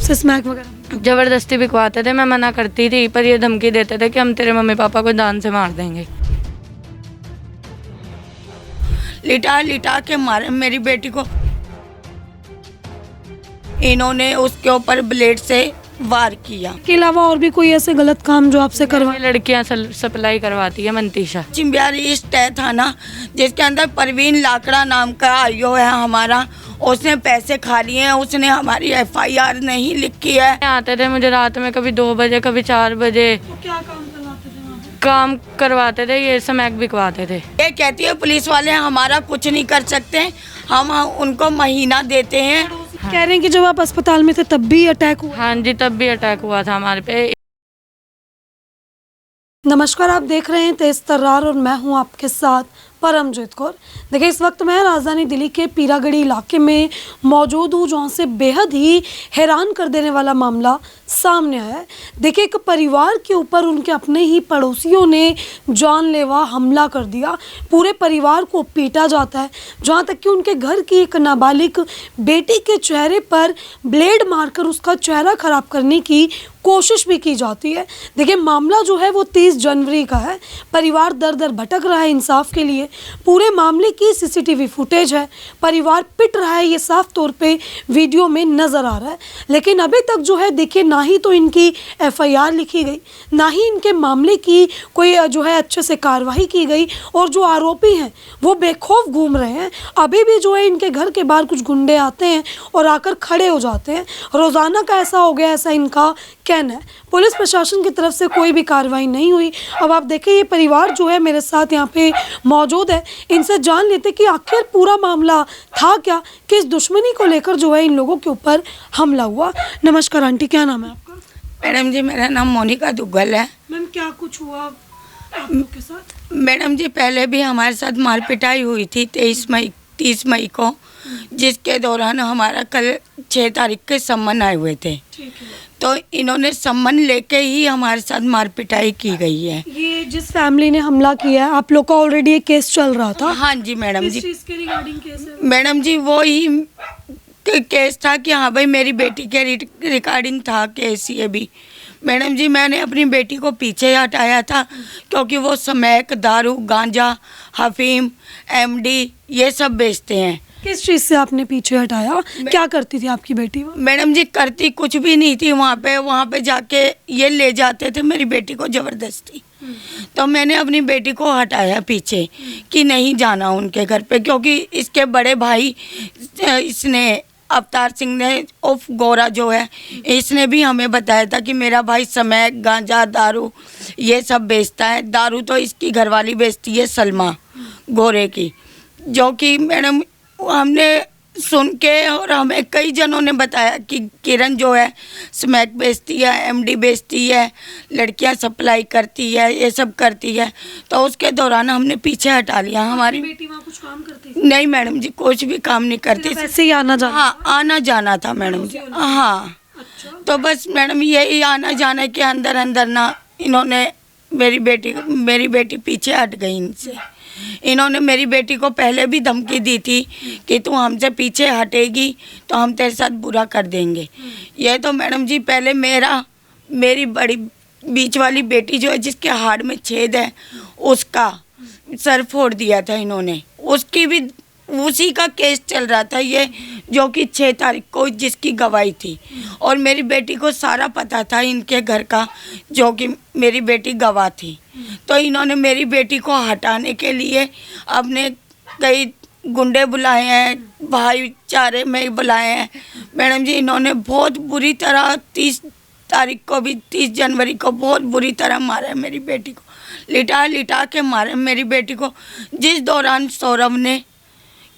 आपसे स्मैक वगैरह? ज़बरदस्ती बिकवाते थे, मैं मना करती थी पर ये धमकी देते थे कि हम तेरे मम्मी पापा को जान से मार देंगे। लिटा लिटा के मारे मेरी बेटी को। इन्होंने उसके ऊपर ब्लेड से वार किया। के अलावा और भी कोई ऐसे गलत काम जो आपसे करवाए? लड़कियां सप्लाई करवाती है मंतीशा। चिंबियारी स्टे था ना, जिसके अंदर परवीन लाकड़ा नाम का आईओ है हमारा, उसने पैसे खा लिए हैं। उसने हमारी एफआईआर नहीं लिखी है। आते थे मुझे रात में कभी 2 बजे कभी 4 बजे। तो क्या काम करवाते थे वहाँ पे? काम करवाते थे, ये स्मैक बिकवाते थे। ये कहती है पुलिस वाले हमारा कुछ नहीं कर सकते, हम उनको महीना देते हैं। कह रहे हैं कि जब आप अस्पताल में थे तब भी अटैक हुआ? हाँ जी, तब भी अटैक हुआ था हमारे पे। नमस्कार, आप देख रहे हैं तेज तर्रार और मैं हूं आपके साथ परमजीत कौर। देखिए, इस वक्त मैं राजधानी दिल्ली के पीरागढ़ी इलाके में मौजूद हूं, जहां से बेहद ही हैरान कर देने वाला मामला सामने आया है। देखिए, एक परिवार के ऊपर उनके अपने ही पड़ोसियों ने जानलेवा हमला कर दिया। पूरे परिवार को पीटा जाता है, जहां तक कि उनके घर की एक नाबालिग बेटी के चेहरे पर ब्लेड मारकर उसका चेहरा खराब करने की कोशिश भी की जाती है। देखिए, मामला जो है वो 30 जनवरी का है। परिवार दर दर भटक रहा है इंसाफ के लिए। पूरे मामले की सीसीटीवी फुटेज है। परिवार पिट रहा है, ये साफ तौर पे वीडियो में नज़र आ रहा है। लेकिन अभी तक जो है देखिए, ना ही तो इनकी एफआईआर लिखी गई, ना ही इनके मामले की कोई जो है अच्छे से कार्रवाई की गई, और जो आरोपी हैं वो बेखौफ घूम रहे हैं। अभी भी जो है इनके घर के बाहर कुछ गुंडे आते हैं और आकर खड़े हो जाते हैं। रोज़ाना का ऐसा हो गया, ऐसा इनका कहना है। पुलिस प्रशासन की तरफ से कोई भी कार्रवाई नहीं हुई। अब आप देखें, ये परिवार जो है मेरे साथ यहाँ पे मौजूद है, इनसे जान लेते कि आखिर पूरा मामला था क्या, किस दुश्मनी को लेकर जो है इन लोगों के ऊपर हमला हुआ। नमस्कार आंटी, क्या नाम है आपका? मैडम जी, मेरा नाम मोनिका दुग्गल है। मैम, क्या कुछ हुआ आप लोग के साथ? मैडम जी, पहले भी हमारे साथ मार पिटाई हुई थी 30 मई को, जिसके दौरान हमारा कल 6 तारीख के सम्मन आए हुए थे। ठीक है। तो इन्होंने सम्मन लेके ही हमारे साथ मार पिटाई की गई है। ये जिस फैमिली ने हमला किया है, आप लोग का ऑलरेडी एक केस चल रहा था? हाँ जी मैडम जी। किस चीज़ के रिगार्डिंग केस है? मैडम जी, वो ही केस था कि हाँ भाई, मेरी बेटी के रिकॉर्डिंग था केस ये भी। मैडम जी, मैंने अपनी बेटी को पीछे हटाया था क्योंकि वो स्मैक, दारू, गांजा, हफीम, एमडी ये सब बेचते हैं। किस चीज़ से आपने पीछे हटाया? क्या करती थी आपकी बेटी वो? मैडम जी, करती कुछ भी नहीं थी। वहाँ पे जाके ये ले जाते थे मेरी बेटी को ज़बरदस्ती। तो मैंने अपनी बेटी को हटाया पीछे कि नहीं जाना उनके घर पे, क्योंकि इसके बड़े भाई इसने अवतार सिंह ने उफ गोरा जो है, इसने भी हमें बताया था कि मेरा भाई स्मैक, गांजा, दारू ये सब बेचता है। दारू तो इसकी घरवाली बेचती है, सलमा गोरे की, जो कि मैडम हमने सुन के और हमें कई जनों ने बताया कि किरण जो है स्मैक बेचती है, एमडी बेचती है, लड़कियां सप्लाई करती है, ये सब करती है। तो उसके दौरान हमने पीछे हटा लिया। हमारी बेटी वहाँ कुछ काम करती थी? नहीं मैडम जी, कुछ भी काम नहीं करती। ऐसे ही आना जाना? हाँ, आना जाना था मैडम जी। हाँ, तो बस मैडम यही आना जाना के अंदर अंदर ना इन्होंने मेरी बेटी पीछे हट गई इनसे। इन्होंने मेरी बेटी को पहले भी धमकी दी थी कि तू हमसे पीछे हटेगी तो हम तेरे साथ बुरा कर देंगे। ये तो मैडम जी, पहले मेरी बड़ी बीच वाली बेटी जो है, जिसके हार्ट में छेद है, उसका सर फोड़ दिया था इन्होंने। उसकी भी उसी का केस चल रहा था ये, जो कि 6 तारीख को जिसकी गवाही थी। और मेरी बेटी को सारा पता था इनके घर का, जो कि मेरी बेटी गवाह थी। तो इन्होंने मेरी बेटी को हटाने के लिए अपने कई गुंडे बुलाए हैं, भाईचारे में बुलाए हैं। मैडम जी, इन्होंने बहुत बुरी तरह 30 तारीख को भी, 30 जनवरी को बहुत बुरी तरह मारा है मेरी बेटी को। लिटा लिटा के मारे मेरी बेटी को, जिस दौरान सौरभ ने,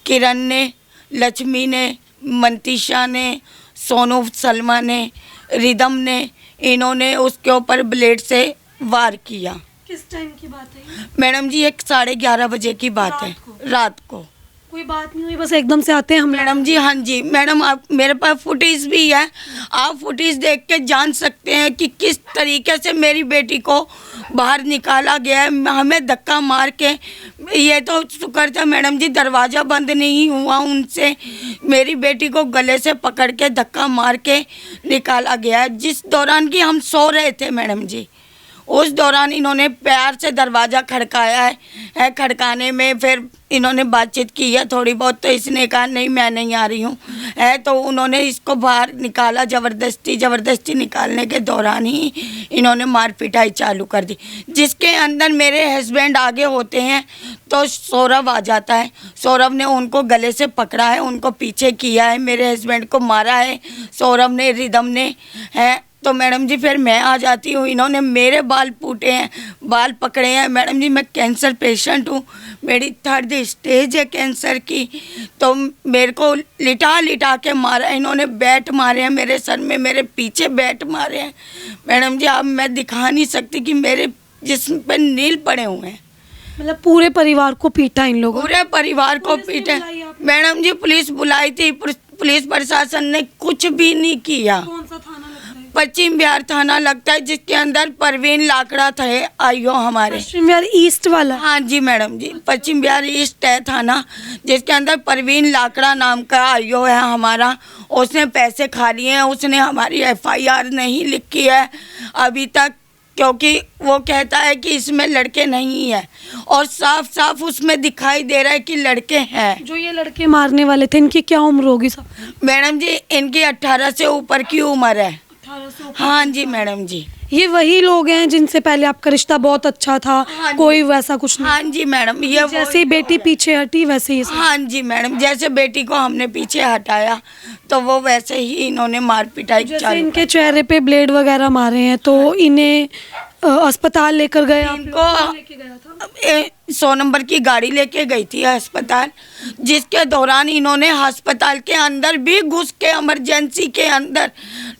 किरण ने, लक्ष्मी ने, मंतीशा ने, सोनू, सलमा ने, रिदम ने, इन्होंने उसके ऊपर ब्लेड से वार किया। किस टाइम की बात है? मैडम जी, 11:30 बजे की बात है, रात को। कोई बात नहीं हुई, बस एकदम से आते हैं हम। मैडम जी, हाँ जी मैडम, आप मेरे पास फुटेज भी है, आप फुटेज देख के जान सकते हैं कि किस तरीके से मेरी बेटी को बाहर निकाला गया है, हमें धक्का मार के। ये तो शुक्र था मैडम जी दरवाज़ा बंद नहीं हुआ उनसे, मेरी बेटी को गले से पकड़ के धक्का मार के निकाला गया है, जिस दौरान कि हम सो रहे थे मैडम जी। उस दौरान इन्होंने प्यार से दरवाज़ा खड़काया है, खड़काने में फिर इन्होंने बातचीत की है थोड़ी बहुत, तो इसने कहा नहीं मैं नहीं आ रही हूँ, है तो उन्होंने इसको बाहर निकाला ज़बरदस्ती निकालने के दौरान ही इन्होंने मार पिटाई चालू कर दी, जिसके अंदर मेरे हस्बैंड आगे होते हैं तो सौरभ आ जाता है। सौरभ ने उनको गले से पकड़ा है, उनको पीछे किया है, मेरे हस्बैंड को मारा है सौरभ ने, रिदम ने, है तो मैडम जी फिर मैं आ जाती हूँ। इन्होंने मेरे बाल पूटे हैं, बाल पकड़े हैं मैडम जी। मैं कैंसर पेशेंट हूँ, मेरी 3rd स्टेज है कैंसर की, तो मेरे को लिटा के मारा इन्होंने, बैट मारे हैं मेरे सर में, मेरे पीछे बैट मारे हैं मैडम जी। अब मैं दिखा नहीं सकती कि मेरे जिस्म पे नील पड़े हुए हैं। मतलब पूरे परिवार को पीटा इन लोगों ने? पूरे परिवार को पीटे मैडम जी। पुलिस बुलाई थी, पुलिस प्रशासन ने कुछ भी नहीं किया। कौन सा थाना लगता है? पश्चिम बिहार थाना लगता है, जिसके अंदर परवीन लाकड़ा थे आईओ हमारे। पश्चिम बिहार ईस्ट वाला? हाँ जी मैडम जी, पश्चिम बिहार ईस्ट है थाना, जिसके अंदर परवीन लाकड़ा नाम का आईओ है हमारा। उसने पैसे खा लिए हैं, उसने हमारी FIR नहीं लिखी है अभी तक, क्योंकि वो कहता है कि इसमें लड़के नहीं है, और साफ साफ उसमें दिखाई दे रहा है कि लड़के हैं। जो ये लड़के मारने वाले थे इनकी क्या उम्र होगी सब? मैडम जी इनकी 18 से ऊपर की उम्र है। 18 से ऊपर? हाँ जी मैडम जी। ये वही लोग हैं जिनसे पहले आपका रिश्ता बहुत अच्छा था? हाँ जी। कोई वैसा कुछ नहीं? हाँ जी मैडम, ये जैसे ही बेटी पीछे हटी वैसे ही सब? हाँ जी मैडम, जैसे बेटी को हमने पीछे हटाया तो वो वैसे ही इन्होंने मार पिटाई जैसे चालू इनके चेहरे पे ब्लेड वगैरह मारे हैं, तो इन्हें अस्पताल लेकर गए आप? इनको लेके गया था? 100 नंबर की गाड़ी लेके गई थी अस्पताल, जिसके दौरान इन्होंने अस्पताल के अंदर भी घुस के, इमरजेंसी के अंदर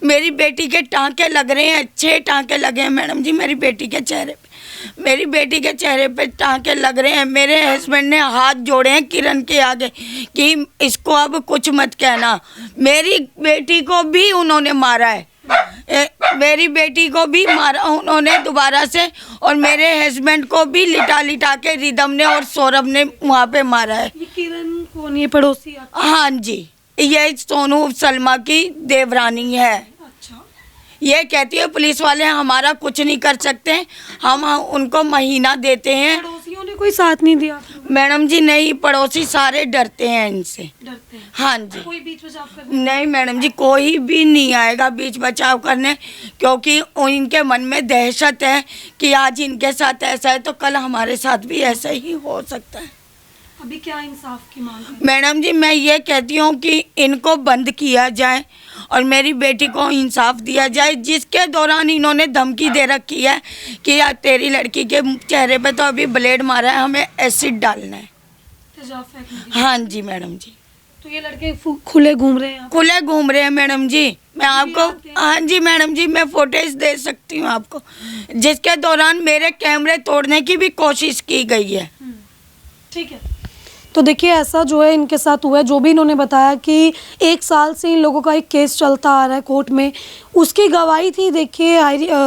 मेरी बेटी के टांके लग रहे हैं, 6 टांके लगे हैं मैडम जी मेरी बेटी के चेहरे पे। मेरी बेटी के चेहरे पे टांके लग रहे हैं। मेरे हस्बैंड ने हाथ जोड़े हैं किरण के आगे कि इसको अब कुछ मत कहना। मेरी बेटी को भी उन्होंने मारा है, मेरी बेटी को भी मारा उन्होंने दोबारा से, और मेरे हस्बैंड को भी लिटा के रिदम ने और सौरभ ने वहाँ पे मारा है। ये किरण कौन, ये पड़ोसी आपकी? हाँ जी, ये सोनू सलमा की देवरानी है। अच्छा। ये कहती है पुलिस वाले हमारा कुछ नहीं कर सकते, हम उनको महीना देते हैं। पड़ोसियों ने कोई साथ नहीं दिया? मैडम जी नहीं, पड़ोसी सारे डरते हैं इनसे। डरते हैं? हाँ जी। कोई बीच बचाव करने? नहीं मैडम जी, कोई भी नहीं आएगा बीच बचाव करने, क्योंकि इनके मन में दहशत है कि आज इनके साथ ऐसा है तो कल हमारे साथ भी ऐसा ही हो सकता है। अभी क्या इंसाफ की मांग है? मैडम जी मैं ये कहती हूँ कि इनको बंद किया जाए और मेरी बेटी को इंसाफ दिया जाए, जिसके दौरान इन्होंने धमकी दे रखी है कि यार तेरी लड़की के चेहरे पे तो अभी ब्लेड मारा है, हमें एसिड डालना है। तेजाब फेंकने की? हाँ जी मैडम जी। तो ये लड़के खुले घूम रहे हैं? खुले घूम रहे हैं मैडम जी। मैं आपको, हाँ जी मैडम जी, मैं फुटेज दे सकती हूँ आपको, जिसके दौरान मेरे कैमरे तोड़ने की भी कोशिश की गई है। ठीक है। तो देखिए ऐसा जो है इनके साथ हुआ है, जो भी इन्होंने बताया कि 1 साल से इन लोगों का एक केस चलता आ रहा है कोर्ट में, उसकी गवाही थी। देखिए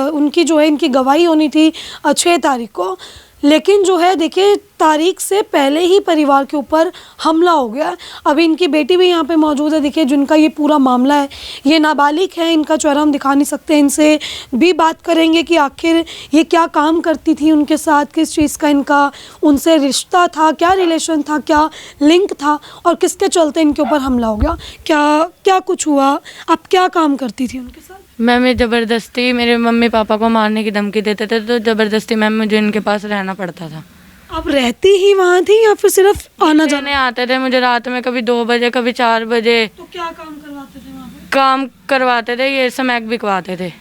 उनकी जो है इनकी गवाही होनी थी 6 तारीख को, लेकिन जो है देखिए तारीख से पहले ही परिवार के ऊपर हमला हो गया। अभी इनकी बेटी भी यहाँ पे मौजूद है, देखिए जिनका ये पूरा मामला है। ये नाबालिग है, इनका चेहरा हम दिखा नहीं सकते, इनसे भी बात करेंगे कि आखिर ये क्या काम करती थी उनके साथ, किस चीज़ का इनका उनसे रिश्ता था, क्या रिलेशन था, क्या लिंक था, और किसके चलते इनके ऊपर हमला हो गया, क्या कुछ हुआ, आप क्या काम करती थी उनके साथ? मैम ज़बरदस्ती मेरे मम्मी पापा को मारने की धमकी देते थे, तो ज़बरदस्ती मैम मुझे इनके पास रहना पड़ता था। आप रहती ही वहाँ थी या फिर सिर्फ आना जाना? लेने आते थे मुझे रात में, कभी 2 बजे कभी 4 बजे। तो क्या काम करवाते थे वहाँ पे? काम करवाते थे, ये स्मैक बिकवाते थे।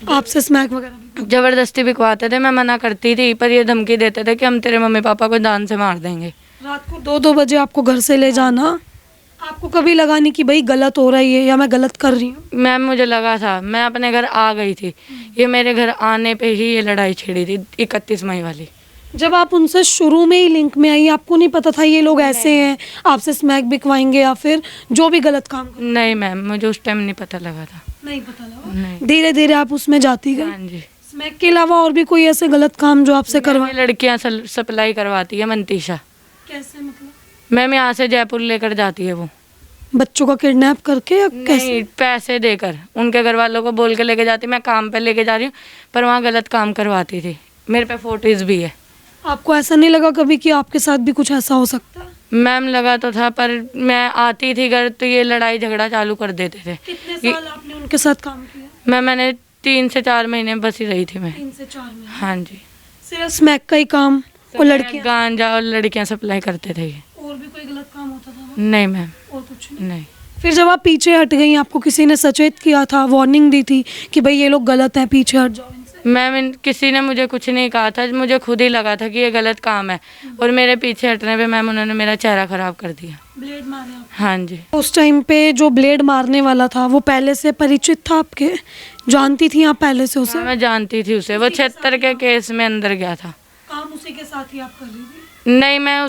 आपसे स्मैक वगैरह भी? ज़बरदस्ती बिकवाते थे, मैं मना करती थी, पर ये धमकी देते थे कि हम तेरे मम्मी पापा को जान से मार देंगे। रात को 2-2 बजे आपको घर से ले जाना? आपको कभी लगा नहीं कि भाई गलत हो रही है या मैं गलत कर रही हूँ? मैम मुझे लगा था, मैं अपने घर आ गई थी, ये मेरे घर आने पे ही ये लड़ाई छिड़ी थी 31 मई वाली। जब आप उनसे शुरू में ही लिंक में आई, आपको नहीं पता था ये लोग ऐसे हैं, आपसे स्मैक बिकवाएंगे या फिर जो भी गलत काम नहीं मैम, मुझे उस टाइम नहीं पता लगा था। नहीं पता लगा? नहीं। धीरे धीरे आप उसमें जाती गई। हाँ जी। स्मैक के अलावा और भी कोई ऐसे गलत काम जो आपसे करवाए? लड़कियां सप्लाई करवाती है मंतीशा। कैसे मतलब? मैम यहाँ से जयपुर लेकर जाती है वो। बच्चों का किडनैप करके या कैसे? नहीं, पैसे देकर उनके घर वालों को बोल के लेके जाती, मैं काम पे लेके जा रही हूँ, पर वहाँ गलत काम करवाती थी। मेरे पे फोटोज भी है। आपको ऐसा नहीं लगा कभी कि आपके साथ भी कुछ ऐसा हो सकता है? मैम लगा तो था, पर मैं आती थी घर तो ये लड़ाई झगड़ा चालू कर देते थे। कितने साल आपने उनके साथ काम किया? मैंने 3 से 4 महीने बस ही रही थी मैं। 3 से 4 महीने। हाँ जी। सिर्फ स्मैक का ही काम और लड़कियां? गांजा और लड़कियां सप्लाई करते थे ये। और भी कोई गलत काम होता था वहाँ? नहीं मैम, और कुछ नहीं। फिर जब आप पीछे हट गई, आपको किसी ने सचेत किया था, वार्निंग दी थी कि भाई ये लोग गलत हैं, पीछे हट जाओ इनसे? मैम किसी ने मुझे कुछ नहीं कहा था, मुझे खुद ही लगा था कि ये गलत काम है, और मेरे पीछे हटने पे मैम उन्होंने मेरा चेहरा खराब कर दिया। ब्लेड मारे आप? हाँ जी। उस टाइम पे जो ब्लेड मारने वाला था वो पहले से परिचित था आपके? जानती थी आप पहले से उसे? हाँ, मैं जानती थी उसे। वो 76 के केस में अंदर गया था। काम उसी के साथ ही आप कर रही थी? नहीं, मैं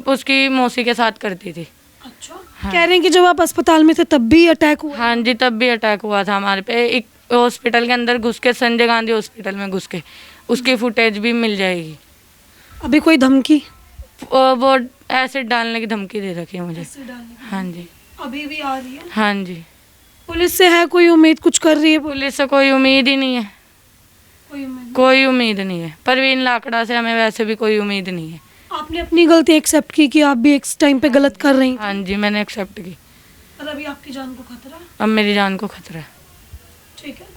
उसकी मौसी के साथ करती थी। अच्छा। हाँ। कह रहे हैं कि जब आप अस्पताल में थे तब भी अटैक हुआ? हाँ जी, तब भी अटैक हुआ था हमारे पे। एक हॉस्पिटल के अंदर घुस के, संजय गांधी हॉस्पिटल में घुस के, उसकी फुटेज भी मिल जाएगी। अभी कोई धमकी? वो एसिड डालने की धमकी दे रखी है मुझे। ऐसे डालने की? हाँ जी। अभी भी आ रही है? हाँ जी। पुलिस से है कोई उम्मीद, कुछ कर रही है पुलिस से कोई उम्मीद ही नहीं है। कोई उम्मीद? कोई उम्मीद नहीं है। परवीन लाकड़ा से हमें वैसे भी कोई उम्मीद नहीं है। आपने अपनी गलती एक्सेप्ट की कि आप भी एक टाइम पे गलत कर रही थी, हाँ जी, मैंने एक्सेप्ट की। पर अभी आपकी जान को खतरा है? अब मेरी जान को खतरा है। ठीक है।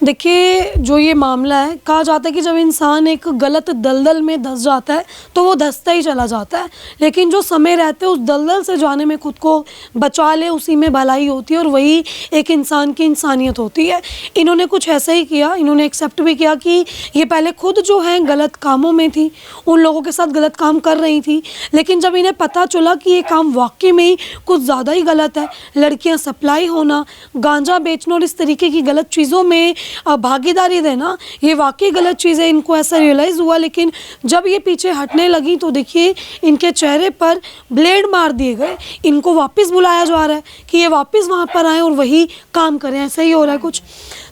देखिए, जो ये मामला है, कहा जाता है कि जब इंसान एक गलत दलदल में धंस जाता है तो वो धंसता ही चला जाता है, लेकिन जो समय रहते उस दलदल से जाने में खुद को बचा ले, उसी में भलाई होती है और वही एक इंसान की इंसानियत होती है। इन्होंने कुछ ऐसा ही किया, इन्होंने एक्सेप्ट भी किया कि ये पहले खुद जो है गलत कामों में थी, उन लोगों के साथ गलत काम कर रही थी, लेकिन जब इन्हें पता चला कि ये काम वाकई में ही कुछ ज़्यादा ही गलत है, लड़कियाँ सप्लाई होना, गांजा बेचना और इस तरीके की गलत चीज़ों में भागीदारी देना, ये वाकई गलत चीज़ है, इनको ऐसा रियलाइज़ हुआ। लेकिन जब ये पीछे हटने लगी तो देखिए इनके चेहरे पर ब्लेड मार दिए गए। इनको वापस बुलाया जा रहा है कि ये वापस वहाँ पर आए और वही काम करें, ऐसा ही हो रहा है कुछ।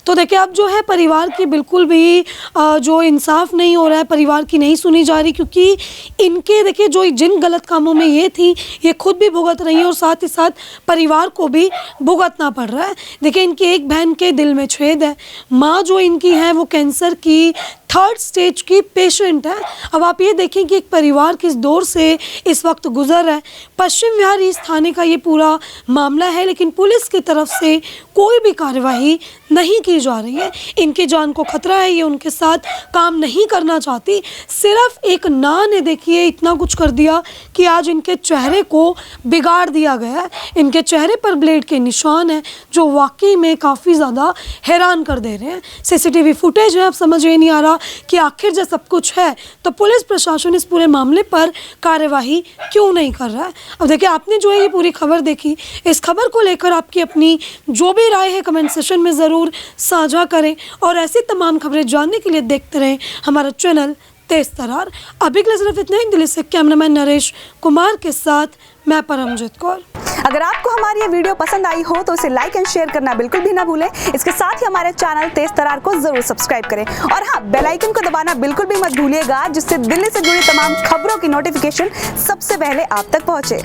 तो देखिए अब जो है परिवार की बिल्कुल भी जो इंसाफ नहीं हो रहा है, परिवार की नहीं सुनी जा रही, क्योंकि इनके देखिए जो जिन गलत कामों में ये थी ये खुद भी भुगत रही हैं और साथ ही साथ परिवार को भी भुगतना पड़ रहा है। देखिए इनकी एक बहन के दिल में छेद है, माँ जो इनकी है वो कैंसर की 3rd स्टेज की पेशेंट है। अब आप ये देखें कि एक परिवार किस दौर से इस वक्त गुजर रहा है। पश्चिम विहार ईस्ट थाने का ये पूरा मामला है, लेकिन पुलिस की तरफ से कोई भी कार्यवाही नहीं की जा रही है। इनकी जान को खतरा है, ये उनके साथ काम नहीं करना चाहती। सिर्फ एक ना ने देखिए इतना कुछ कर दिया कि आज इनके चेहरे को बिगाड़ दिया गया है। इनके चेहरे पर ब्लेड के निशान हैं जो वाकई में काफ़ी ज़्यादा हैरान कर दे रहे हैं। सीसीटीवी फुटेज है, अब समझ में नहीं आ रहा कि आखिर जब सब कुछ है तो पुलिस प्रशासन इस पूरे मामले पर कार्यवाही क्यों नहीं कर रहा है। अब देखिए आपने जो है ये पूरी खबर देखी, इस खबर को लेकर आपकी अपनी जो भी राय है कमेंट सेशन में ज़रूर साझा करें और ऐसी तमाम खबरें जानने के लिए देखते रहें हमारा चैनल तेज तरार। अभी के लिए सिर्फ इतना ही। दिल्ली से कैमरामैन नरेश कुमार के साथ मैं परमजीत कौर। अगर आपको हमारी ये वीडियो पसंद आई हो तो इसे लाइक एंड शेयर करना बिल्कुल भी ना भूलें। इसके साथ ही हमारे चैनल तेज तरार को जरूर सब्सक्राइब करें और हाँ, बेल आइकन को दबाना बिल्कुल भी मत भूलिएगा, जिससे दिल्ली से जुड़ी तमाम खबरों की नोटिफिकेशन सबसे पहले आप तक पहुंचे।